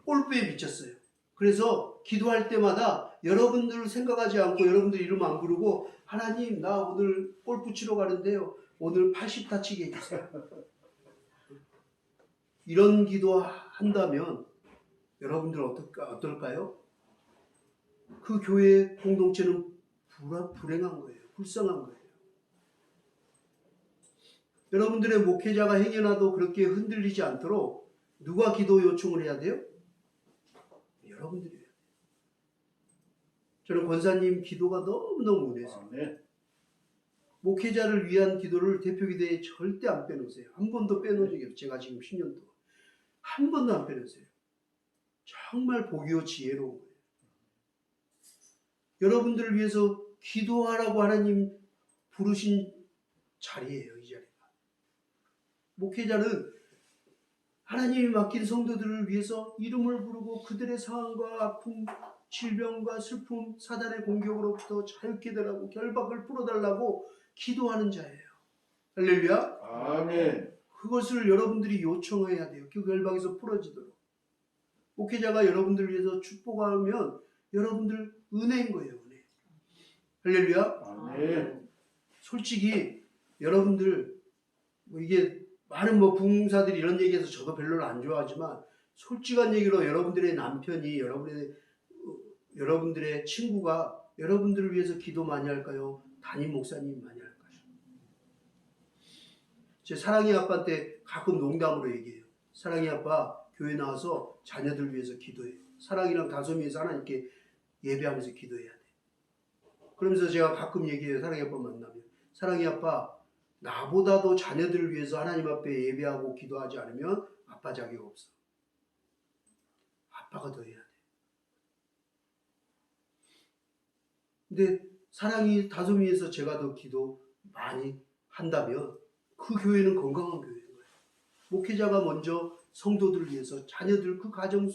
골프에 미쳤어요. 그래서 기도할 때마다 여러분들을 생각하지 않고 여러분들 이름 안 부르고, 하나님 나 오늘 골프 치러 가는데요, 오늘 80타 치게 해주세요. 이런 기도 한다면 여러분들 어떨까요? 그 교회 공동체는 불행한 거예요. 불쌍한 거예요. 여러분들의 목회자가 행여나도 그렇게 흔들리지 않도록 누가 기도 요청을 해야 돼요? 여러분들이에요. 저는 권사님 기도가 너무너무 은혜서 목회자를 위한 기도를 대표기도에 절대 안 빼놓으세요. 한 번도 빼놓은 적이 없어요. 제가 지금 10년 동안 한 번도 안 빼놓으세요. 정말 복이요 지혜로운 거예요. 여러분들을 위해서 기도하라고 하나님 부르신 자리예요. 이 자리가. 목회자는 하나님이 맡긴 성도들을 위해서 이름을 부르고 그들의 상황과 아픔, 질병과 슬픔, 사단의 공격으로부터 자유케 되라고 결박을 풀어달라고 기도하는 자예요. 할렐루야. 아멘. 그것을 여러분들이 요청해야 돼요. 그 결박에서 풀어지도록. 목회자가 여러분들을 위해서 축복하면 여러분들 은혜인 거예요. 은혜. 할렐루야. 아멘. 솔직히 여러분들 이게 많은 부흥사들이 이런 얘기해서 저도 별로 안 좋아하지만 솔직한 얘기로 여러분들의 남편이 여러분들의 친구가 여러분들을 위해서 기도 많이 할까요? 담임 목사님 많이 할까요? 제 사랑의 아빠한테 가끔 농담으로 얘기해요. 사랑의 아빠 교회 나와서 자녀들 위해서 기도해요. 사랑이랑 다솜이에서 하나님께 예배하면서 기도해야 돼. 그러면서 제가 가끔 얘기해요. 사랑의 아빠 만나면. 사랑의 아빠, 나보다도 자녀들을 위해서 하나님 앞에 예배하고 기도하지 않으면 아빠 자격 없어. 아빠가 더 해야 돼. 근데 사랑이 다솜이에서 제가 더 기도 많이 한다면 그 교회는 건강한 교회인 거예요. 목회자가 먼저 성도들을 위해서 자녀들 그 가정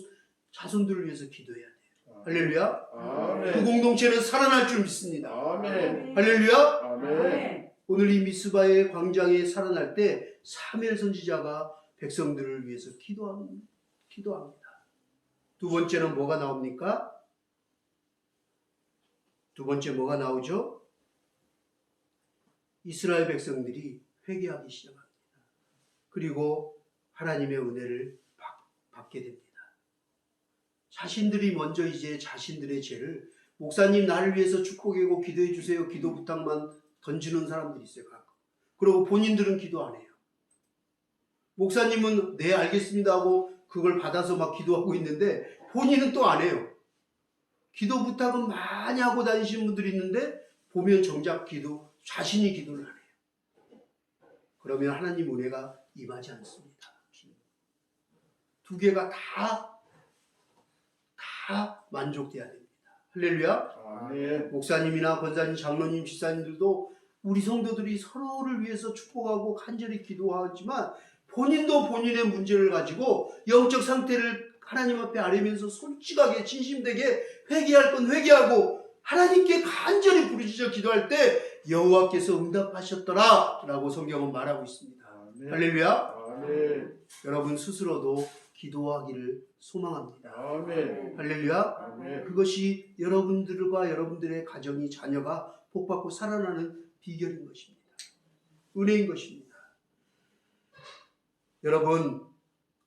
자손들을 위해서 기도해야 돼요. 할렐루야. 아멘. 그 공동체는 살아날 줄 믿습니다. 아멘. 할렐루야. 아멘. 오늘 이 미스바의 광장에 살아날 때 사무엘 선지자가 백성들을 위해서 기도합니다. 두 번째는 뭐가 나옵니까? 두 번째 뭐가 나오죠? 이스라엘 백성들이 회개하기 시작합니다. 그리고 하나님의 은혜를 받게 됩니다. 자신들이 먼저 이제 자신들의 죄를 목사님 나를 위해서 축복하고 기도해 주세요. 기도 부탁만 던지는 사람들이 있어요. 가끔. 그리고 본인들은 기도 안 해요. 목사님은 네 알겠습니다 하고 그걸 받아서 막 기도하고 있는데 본인은 또 안 해요. 기도 부탁은 많이 하고 다니시는 분들이 있는데 보면 정작 자신이 기도를 안 해요. 그러면 하나님 은혜가 임하지 않습니다. 두 개가 다 만족돼야 됩니다. 할렐루야. 아멘. 목사님이나 권사님, 장로님, 집사님들도 우리 성도들이 서로를 위해서 축복하고 간절히 기도하지만 본인도 본인의 문제를 가지고 영적 상태를 하나님 앞에 아뢰면서 솔직하게 진심되게 회개할 건 회개하고 하나님께 간절히 부르짖어 기도할 때 여호와께서 응답하셨더라 라고 성경은 말하고 있습니다. 아멘. 할렐루야. 아멘. 여러분 스스로도 기도하기를 소망합니다. 아멘. 할렐루야. 아멘. 그것이 여러분들과 여러분들의 가정이 자녀가 복받고 살아나는 비결인 것입니다. 은혜인 것입니다. 여러분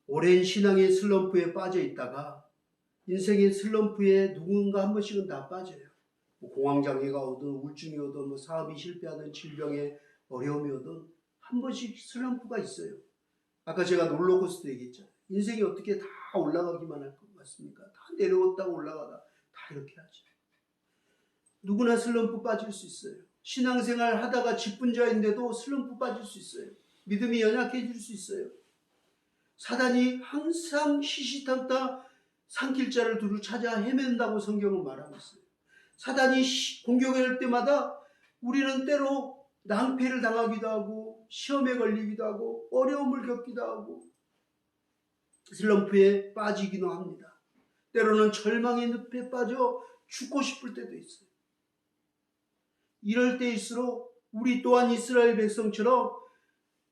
오랜 신앙의 슬럼프에 빠져 있다가 인생의 슬럼프에 누군가 한 번씩은 다 빠져요. 공황장애가 오든 우울증이 오든 사업이 실패하든 질병에 어려움이 오든 한 번씩 슬럼프가 있어요. 아까 제가 롤러코스터 얘기했잖아요. 인생이 어떻게 다 올라가기만 할 것 같습니까? 다 내려왔다가 올라가다 다 이렇게 하죠. 누구나 슬럼프 빠질 수 있어요. 신앙생활 하다가 직분자인데도 슬럼프 빠질 수 있어요. 믿음이 연약해질 수 있어요. 사단이 항상 시시탄타 산길자를 두루 찾아 헤맨다고 성경은 말하고 있어요. 사단이 공격할 때마다 우리는 때로 낭패를 당하기도 하고 시험에 걸리기도 하고 어려움을 겪기도 하고 슬럼프에 빠지기도 합니다. 때로는 절망의 늪에 빠져 죽고 싶을 때도 있어요. 이럴 때일수록 우리 또한 이스라엘 백성처럼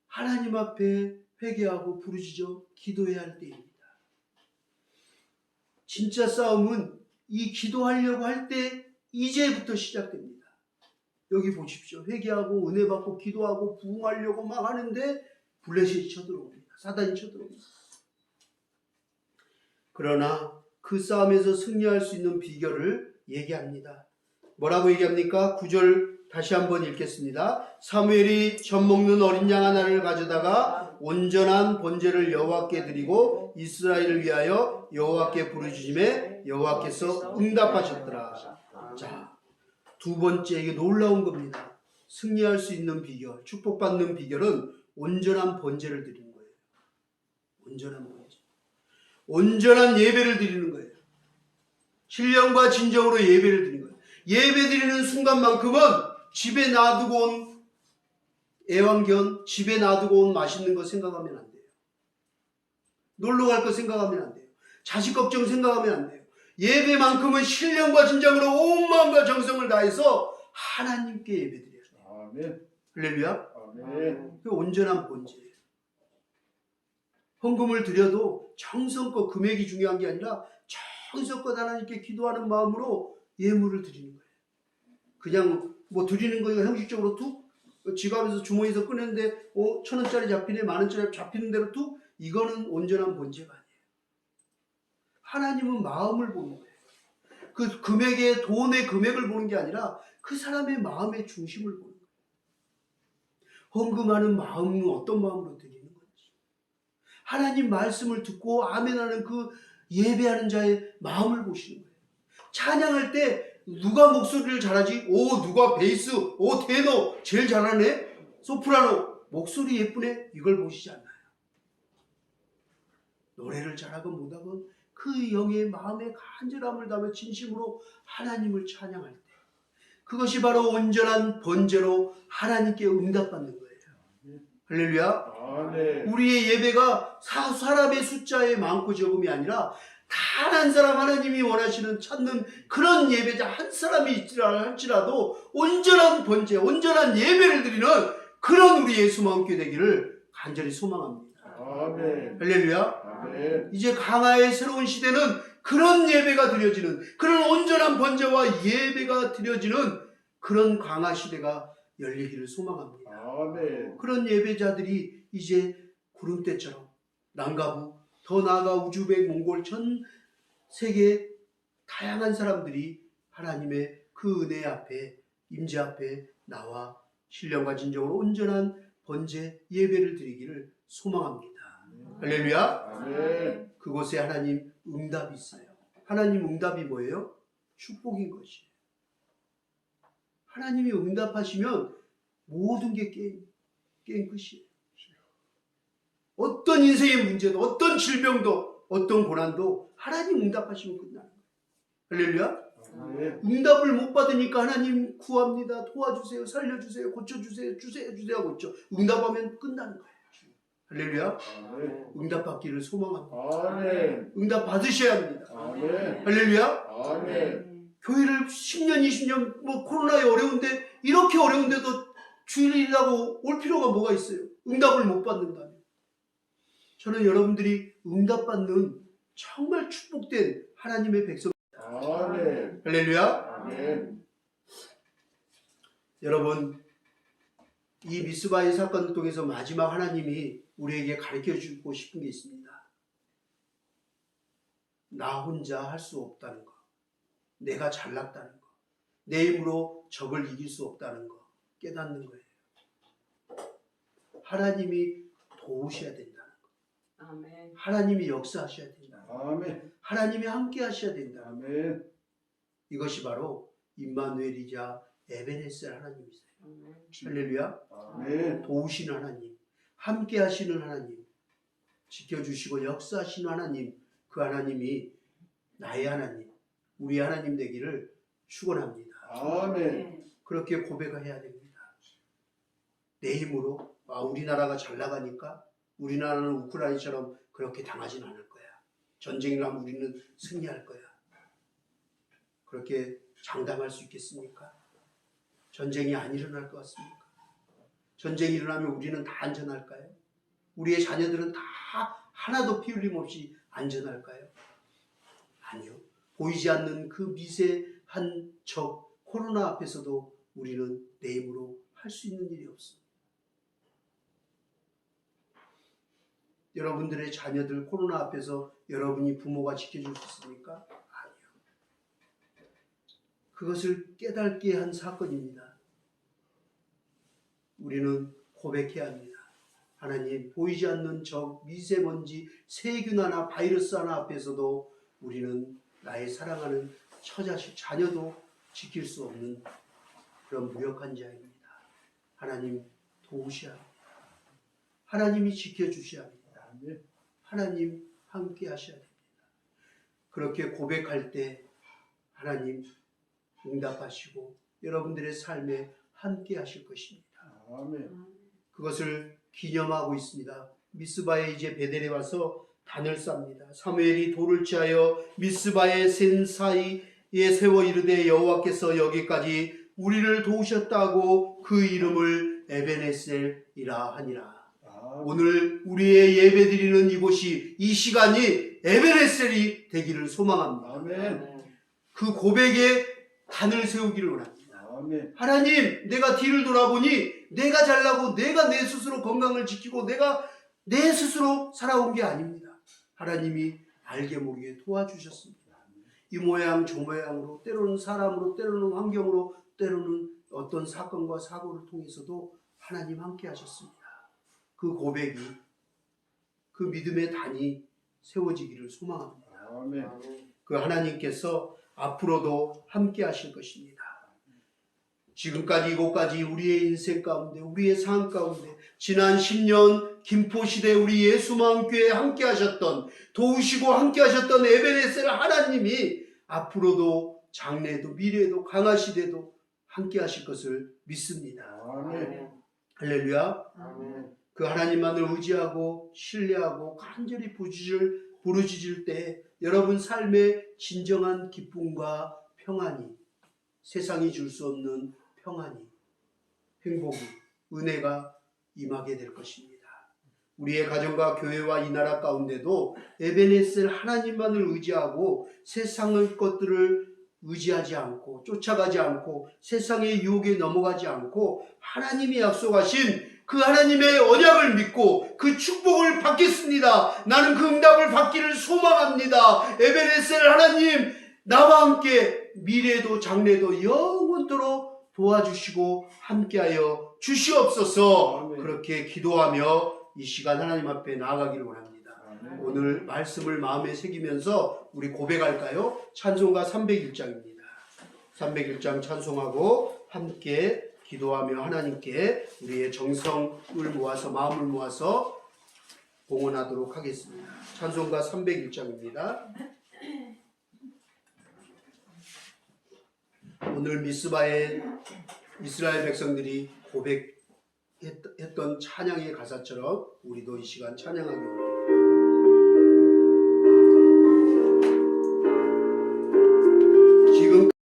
하나님 앞에 회개하고 부르짖어 기도해야 할 때입니다. 진짜 싸움은 이 기도하려고 할 때 이제부터 시작됩니다. 여기 보십시오. 회개하고 은혜 받고 기도하고 부흥하려고 막 하는데 블레셋이 쳐들어옵니다. 사단이 쳐들어옵니다. 그러나 그 싸움에서 승리할 수 있는 비결을 얘기합니다. 뭐라고 얘기합니까? 9절 다시 한번 읽겠습니다. 사무엘이 젖 먹는 어린 양 하나를 가져다가 온전한 번제를 여호와께 드리고 이스라엘을 위하여 여호와께 부르짖음에 여호와께서 응답하셨더라. 자, 두 번째 이게 놀라운 겁니다. 승리할 수 있는 비결, 축복받는 비결은 온전한 번제를 드리는 거예요. 온전한 번제. 온전한 예배를 드리는 거예요. 신령과 진정으로 예배를 드리는 거예요. 예배 드리는 순간만큼은 집에 놔두고 온 애완견, 집에 놔두고 온 맛있는 거 생각하면 안 돼요. 놀러 갈 거 생각하면 안 돼요. 자식 걱정 생각하면 안 돼요. 예배만큼은 신령과 진정으로 온 마음과 정성을 다해서 하나님께 예배드려야 돼요. 아멘. 할렐루야. 아멘. 그 온전한 본질이에요. 헌금을 드려도 정성껏 금액이 중요한 게 아니라 정성껏 하나님께 기도하는 마음으로 예물을 드리는 거예요. 그냥 뭐 드리는 거 이거 형식적으로 툭 지갑에서 주머니에서 꺼냈는데 1,000원짜리 잡히네, 10,000원짜리 잡히는 대로 툭, 이거는 온전한 본체가 아니에요. 하나님은 마음을 보는 거예요. 그 금액의 돈의 금액을 보는 게 아니라 그 사람의 마음의 중심을 보는 거예요. 헌금하는 마음은 어떤 마음으로 드리는 건지, 하나님 말씀을 듣고 아멘하는 그 예배하는 자의 마음을 보시는 거예요. 찬양할 때 누가 목소리를 잘하지? 누가 베이스, 테너 제일 잘하네? 소프라노 목소리 예쁘네? 이걸 보시지 않나요? 노래를 잘하건 못하건 그 영의 마음의 간절함을 담아 진심으로 하나님을 찬양할 때, 그것이 바로 온전한 번제로 하나님께 응답받는 거예요. 할렐루야. 아멘. 우리의 예배가 사람의 숫자의 많고 적음이 아니라 단 한 사람, 하나님이 원하시는 찾는 그런 예배자 한 사람이 있지라 할지라도 온전한 번제, 온전한 예배를 드리는 그런 우리의 수망교회 되기를 간절히 소망합니다. 아멘. 할렐루야. 아멘. 이제 강화의 새로운 시대는 그런 예배가 드려지는, 그런 온전한 번제와 예배가 드려지는 그런 강화 시대가 열리기를 소망합니다. 아멘. 그런 예배자들이 이제 구름대처럼 남가부, 더 나아가 우즈벡, 몽골, 전 세계 다양한 사람들이 하나님의 그 은혜 앞에, 임재 앞에 나와 신령과 진정으로 온전한 번제 예배를 드리기를 소망합니다. 할렐루야. 아멘. 그곳에 하나님 응답이 있어요. 하나님 응답이 뭐예요? 축복인 것이에요. 하나님이 응답하시면 모든 게 게임 끝이에요. 어떤 인생의 문제도, 어떤 질병도, 어떤 고난도 하나님 응답하시면 끝나는 거예요. 할렐루야. 아멘. 응답을 못 받으니까 하나님 구합니다. 도와주세요. 살려주세요. 고쳐주세요. 주세요. 하고 있죠. 응답하면 끝나는 거예요. 할렐루야. 아멘. 응답받기를 소망합니다. 아멘. 응답 받으셔야 합니다. 아멘. 할렐루야. 아멘. 교회를 10년, 20년 코로나에 어려운데, 이렇게 어려운데도 주일이라고 올 필요가 뭐가 있어요? 응답을 못 받는다면. 저는 여러분들이 응답받는 정말 축복된 하나님의 백성입니다. 아멘. 할렐루야. 아멘. 여러분, 이 미스바의 사건을 통해서 마지막 하나님이 우리에게 가르쳐주고 싶은 게 있습니다. 나 혼자 할 수 없다는 거, 내가 잘났다는 거, 내 힘으로 적을 이길 수 없다는 거 깨닫는 거예요. 하나님이 도우셔야 된다는 거, 아멘. 하나님이 역사하셔야 된다는 거, 아멘. 하나님이 함께 하셔야 된다는 거. 아멘. 이것이 바로 임마누엘이자 에베네셀 하나님이세요. 아멘. 할렐루야. 아멘. 도우시는 하나님, 함께 하시는 하나님, 지켜주시고 역사하시는 하나님, 그 하나님이 나의 하나님, 우리의 하나님 되기를 축원합니다. 아멘. 그렇게 고백해야 됩니다. 내 힘으로 우리나라가 잘 나가니까 우리나라는 우크라이나처럼 그렇게 당하진 않을 거야. 전쟁이 나면 우리는 승리할 거야. 그렇게 장담할 수 있겠습니까? 전쟁이 안 일어날 것 같습니까? 전쟁이 일어나면 우리는 다 안전할까요? 우리의 자녀들은 다 하나도 피 흘림 없이 안전할까요? 아니요. 보이지 않는 그 미세한 적 코로나 앞에서도 우리는 내 힘으로 할 수 있는 일이 없습니다. 여러분들의 자녀들 코로나 앞에서 여러분이 부모가 지켜줄 수 있습니까? 아니요. 그것을 깨닫게 한 사건입니다. 우리는 고백해야 합니다. 하나님, 보이지 않는 적, 미세먼지, 세균 하나, 바이러스 하나 앞에서도 우리는 나의 사랑하는 처자식, 자녀도 지킬 수 없는 그런 무력한 자입니다. 하나님 도우셔야 합니다. 하나님이 지켜주셔야 합니다. 하나님 함께 하셔야 됩니다. 그렇게 고백할 때 하나님 응답하시고 여러분들의 삶에 함께 하실 것입니다. 아멘. 그것을 기념하고 있습니다. 미스바에 이제 베델에 와서 단을 쌉니다. 사무엘이 돌을 취하여 미스바의 센 사이에 세워 이르되 여호와께서 여기까지 우리를 도우셨다고 그 이름을 에베네셀이라 하니라. 오늘 우리의 예배드리는 이곳이 이 시간이 에베네셀이 되기를 소망합니다. 아멘. 그 고백에 단을 세우기를 원합니다. 아멘. 하나님, 내가 뒤를 돌아보니 내가 잘나고 내가 내 스스로 건강을 지키고 내가 내 스스로 살아온 게 아닙니다. 하나님이 알게 모르게 도와주셨습니다. 이 모양 저 모양으로, 때로는 사람으로, 때로는 환경으로, 때로는 어떤 사건과 사고를 통해서도 하나님 함께 하셨습니다. 그 고백이, 그 믿음의 단이 세워지기를 소망합니다. 아멘. 그 하나님께서 앞으로도 함께 하실 것입니다. 지금까지 이곳까지 우리의 인생 가운데, 우리의 삶 가운데 지난 10년 김포시대 우리 예수마음교회에 함께 하셨던, 도우시고 함께 하셨던 에베네셀 하나님이 앞으로도 장래에도 미래에도 강하시대도 함께 하실 것을 믿습니다. 아멘. 할렐루야. 아멘. 그 하나님만을 의지하고 신뢰하고 간절히 부르짖을 때 여러분 삶의 진정한 기쁨과 평안이, 세상이 줄 수 없는 평안이, 행복이, 은혜가 임하게 될 것입니다. 우리의 가정과 교회와 이 나라 가운데도 에베네셀 하나님만을 의지하고 세상의 것들을 의지하지 않고 쫓아가지 않고 세상의 유혹에 넘어가지 않고 하나님이 약속하신 그 하나님의 언약을 믿고 그 축복을 받겠습니다. 나는 그 응답을 받기를 소망합니다. 에베네셀 하나님, 나와 함께 미래도 장래도 영원토록 도와주시고 함께하여 주시옵소서. 아멘. 그렇게 기도하며 이 시간 하나님 앞에 나아가기를 원합니다. 아멘. 오늘 말씀을 마음에 새기면서 우리 고백할까요? 찬송가 301장입니다. 301장 찬송하고 함께 기도하며 하나님께 우리의 정성을 모아서, 마음을 모아서 봉헌하도록 하겠습니다. 찬송가 301장입니다. 오늘 미스바의 이스라엘 백성들이 고백했던 찬양의 가사처럼 우리도 이 시간 찬양하기 원합니다.